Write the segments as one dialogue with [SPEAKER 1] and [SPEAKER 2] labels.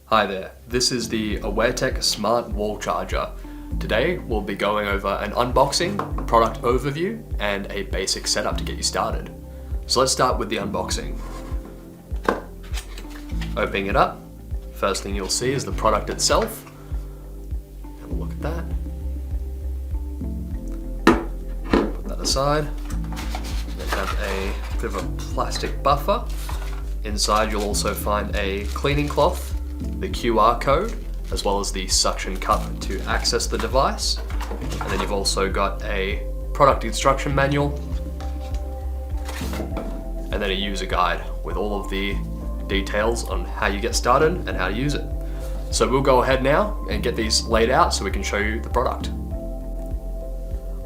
[SPEAKER 1] Hi there, this is the AwareTech Smart Wall Charger. Today we'll be going over an unboxing, product overview, and a basic setup to get you started. So let's start with the unboxing. Opening it up, first thing you'll see is the product itself. Have a look at that. Put that aside. Then have a bit of a plastic buffer. Inside you'll also find a cleaning cloth, the QR code, as well as the suction cup to access the device. And then you've also got a product instruction manual and then a user guide with all of the details on how you get started and how to use it. So we'll go ahead now and get these laid out so we can show you the product.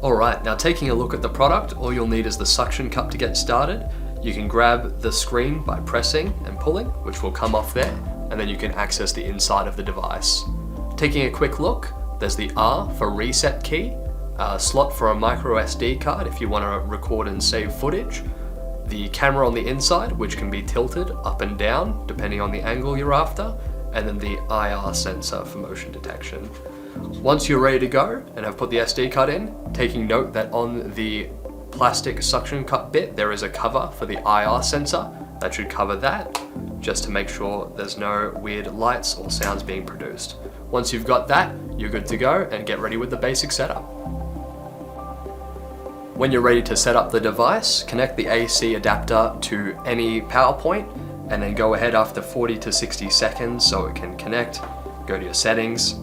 [SPEAKER 1] Alright, now taking a look at the product, all you'll need is the suction cup to get started. You can grab the screen by pressing and pulling, which will come off there, and then you can access the inside of the device. Taking a quick look, there's the R for reset key, a slot for a micro SD card if you want to record and save footage, the camera on the inside, which can be tilted up and down depending on the angle you're after, and then the IR sensor for motion detection. Once you're ready to go and have put the SD card in, taking note that on the plastic suction cup bit there is a cover for the IR sensor that should cover that, just to make sure there's no weird lights or sounds being produced. Once you've got that, you're good to go and get ready with the basic setup. When you're ready to set up the device, connect the AC adapter to any power point and then go ahead after 40 to 60 seconds so it can connect. Go to your settings.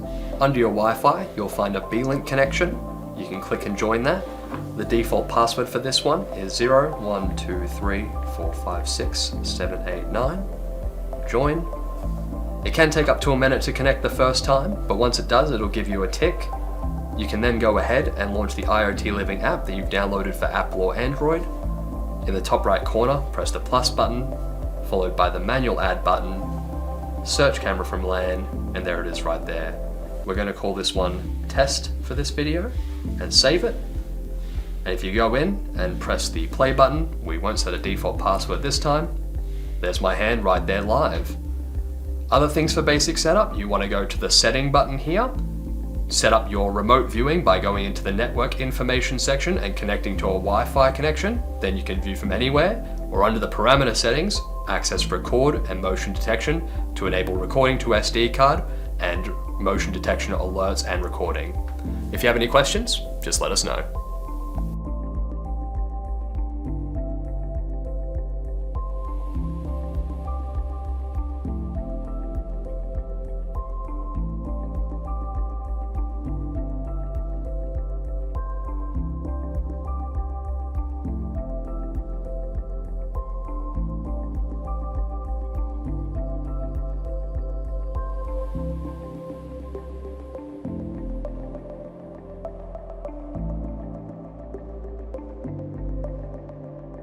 [SPEAKER 1] Under your Wi-Fi, you'll find a B-Link connection. You can click and join that. The default password for this one is 0123456789. Join. It can take up to a minute to connect the first time, but once it does, it'll give you a tick. You can then go ahead and launch the IoT Living app that you've downloaded for Apple or Android. In the top right corner, press the plus button, followed by the manual add button, search camera from LAN, and there it is right there. We're going to call this one test for this video and save it. And if you go in and press the play button, we won't set a default password this time. There's my hand right there live. Other things for basic setup, you want to go to the setting button here, set up your remote viewing by going into the network information section and connecting to a Wi-Fi connection, then you can view from anywhere, or under the parameter settings, access record and motion detection to enable recording to SD card and motion detection alerts and recording. If you have any questions, just let us know.